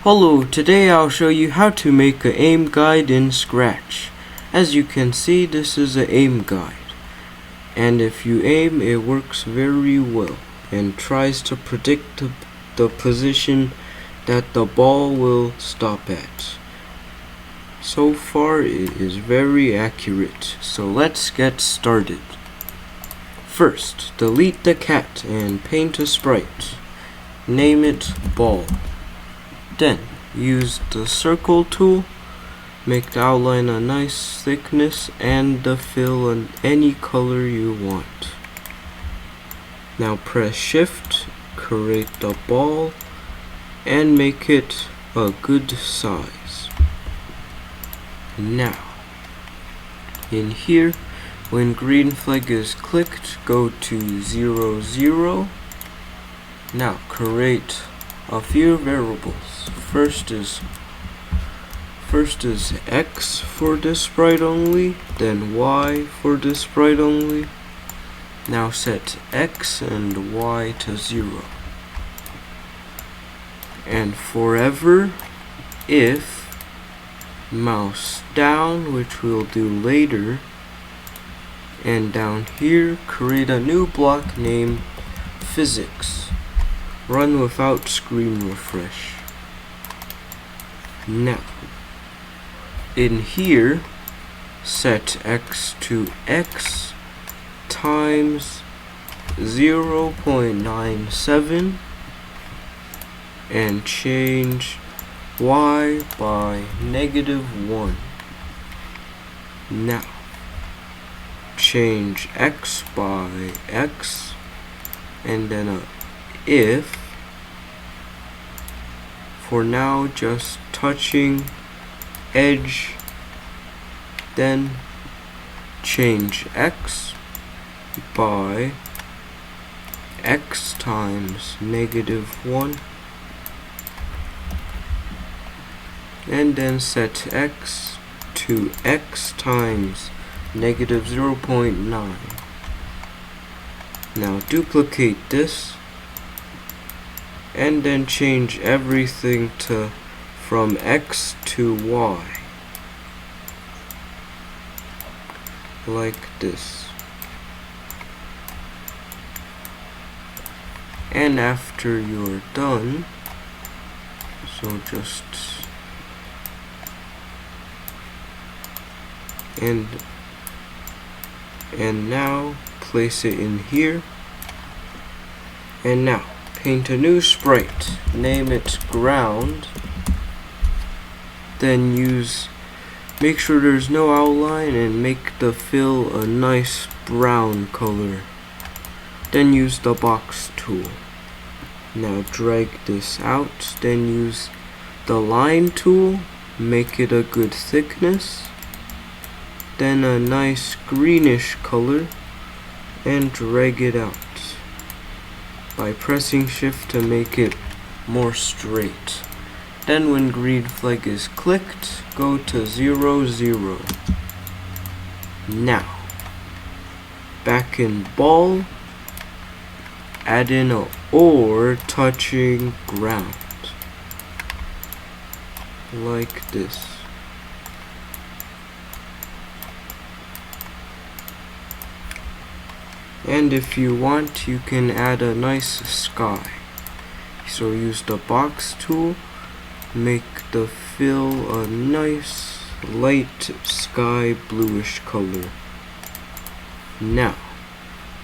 Hello, today I'll show you how to make an aim guide in Scratch. As you can see, this is an aim guide. And if you aim, it works very well and tries to predict the position that the ball will stop at. So far, it is very accurate. So let's get started. First, delete the cat and paint a sprite. Name it Ball. Then, use the circle tool, make the outline a nice thickness and the fill in any color you want. Now press shift, create the ball, and make it a good size. Now, in here, when green flag is clicked, go to 0, 0. Now create a few variables. First is X for this sprite only, then Y for this sprite only. Now set X and Y to 0. And forever, if mouse down, which we'll do later, and down here create a new block named physics. Run without screen refresh. Now, in here, set X to X times 0.97 and change Y by -1. Now, change X by X and then a if. For now, just touching edge, then change X by X times -1, and then set X to X times -0.9. Now duplicate this and then change everything from X to Y, like this. And after you're done, so just and now place it in here, and now paint a new sprite, name it ground, then make sure there's no outline and make the fill a nice brown color. Then use the box tool. Now drag this out, then use the line tool, make it a good thickness, then a nice greenish color, and drag it out by pressing shift to make it more straight. Then when green flag is clicked, go to 0, 0. Now, back in ball, add in a or touching ground, like this. And if you want, you can add a nice sky. So use the box tool, make the fill a nice light sky bluish color. Now,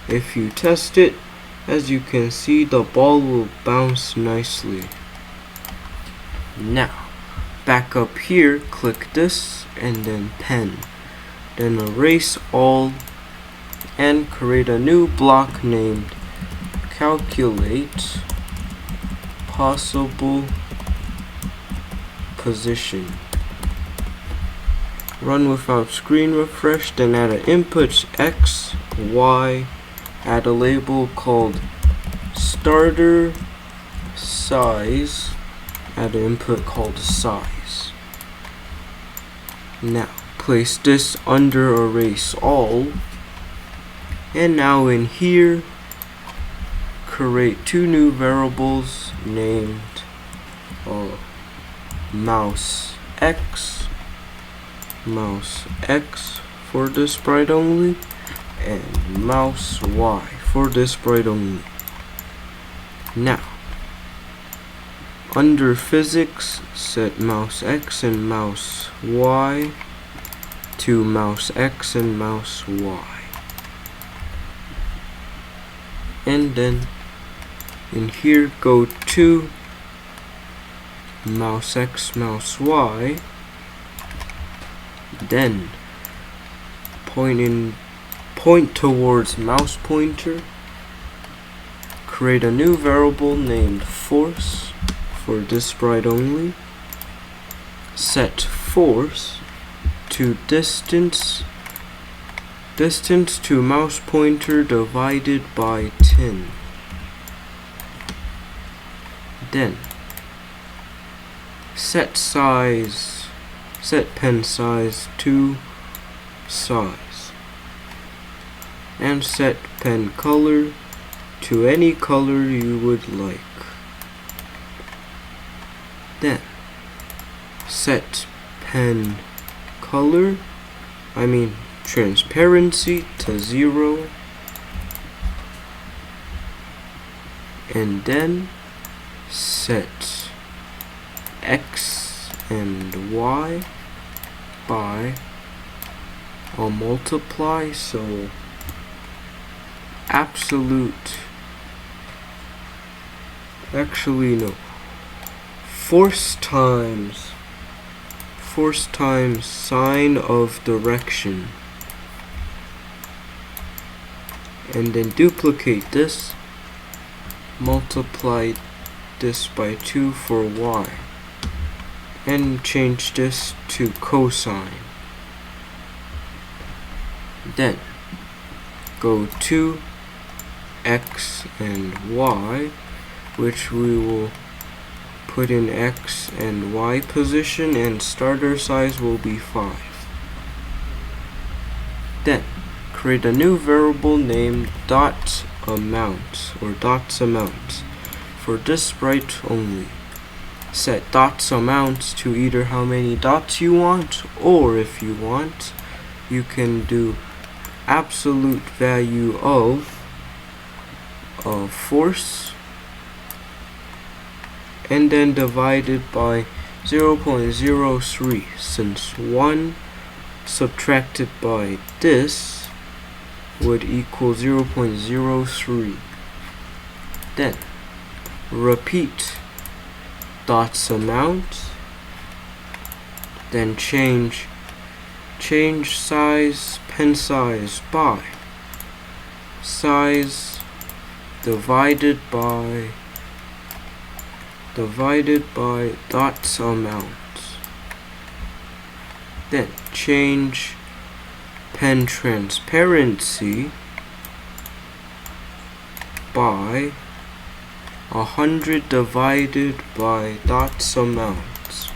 if you test it, as you can see, the ball will bounce nicely. Now, back up here, click this and then pen. Then erase all and create a new block named calculate possible position. Run without screen refresh, then add an input X, Y, add a label called starter size, add an input called size. Now place this under erase all. And now in here, create two new variables named mouse X for the sprite only, and mouse Y for the sprite only. Now, under physics, set mouse X and mouse Y to mouse X and mouse Y. And then in here go to mouse X, mouse Y, then point towards mouse pointer, create a new variable named force for this sprite only, set force to distance to mouse pointer divided by 10. Then set pen size to size, and set pen color to any color you would like. Then set pen color, transparency to 0, and then set X and Y by a multiply, so force times sign of direction, and then duplicate this, multiply this by 2 for Y, and change this to cosine. Then go to X and Y, which we will put in X and Y position, and starter size will be 5. Then create a new variable named dots amount for this sprite only. Set dots amounts to either how many dots you want, or if you want, you can do absolute value of force, and then divided by 0.03, since 1 subtracted by this would equal 0.03. Then repeat dots amount, then change size, pen size by size divided by dots amount. Then change pen transparency by 100 divided by dots amount.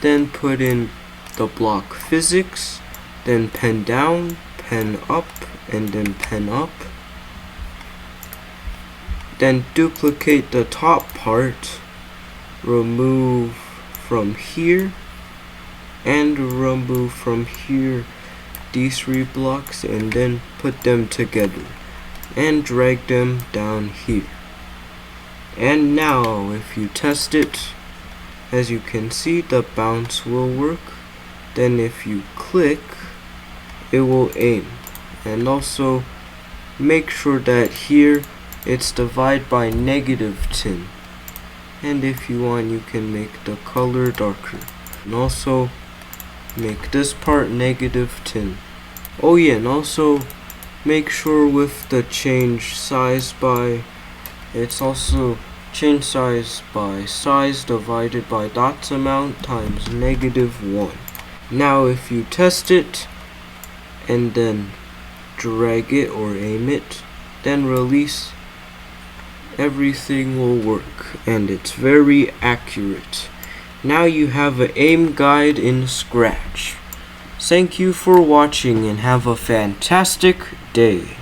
Then put in the block physics, then pen down, pen up, and then pen up. Then duplicate the top part, remove from here, and remove from here these 3 blocks, and then put them together and drag them down here. And now if you test it, as you can see, the bounce will work. Then if you click, it will aim. And also make sure that here it's divided by -10. And if you want, you can make the color darker, and also make this part -10. Oh yeah, and also make sure with the change size by, it's also change size by size divided by dots amount times -1. Now if you test it and then drag it or aim it, then release, everything will work, and it's very accurate. Now you have an aim guide in Scratch. Thank you for watching and have a fantastic day.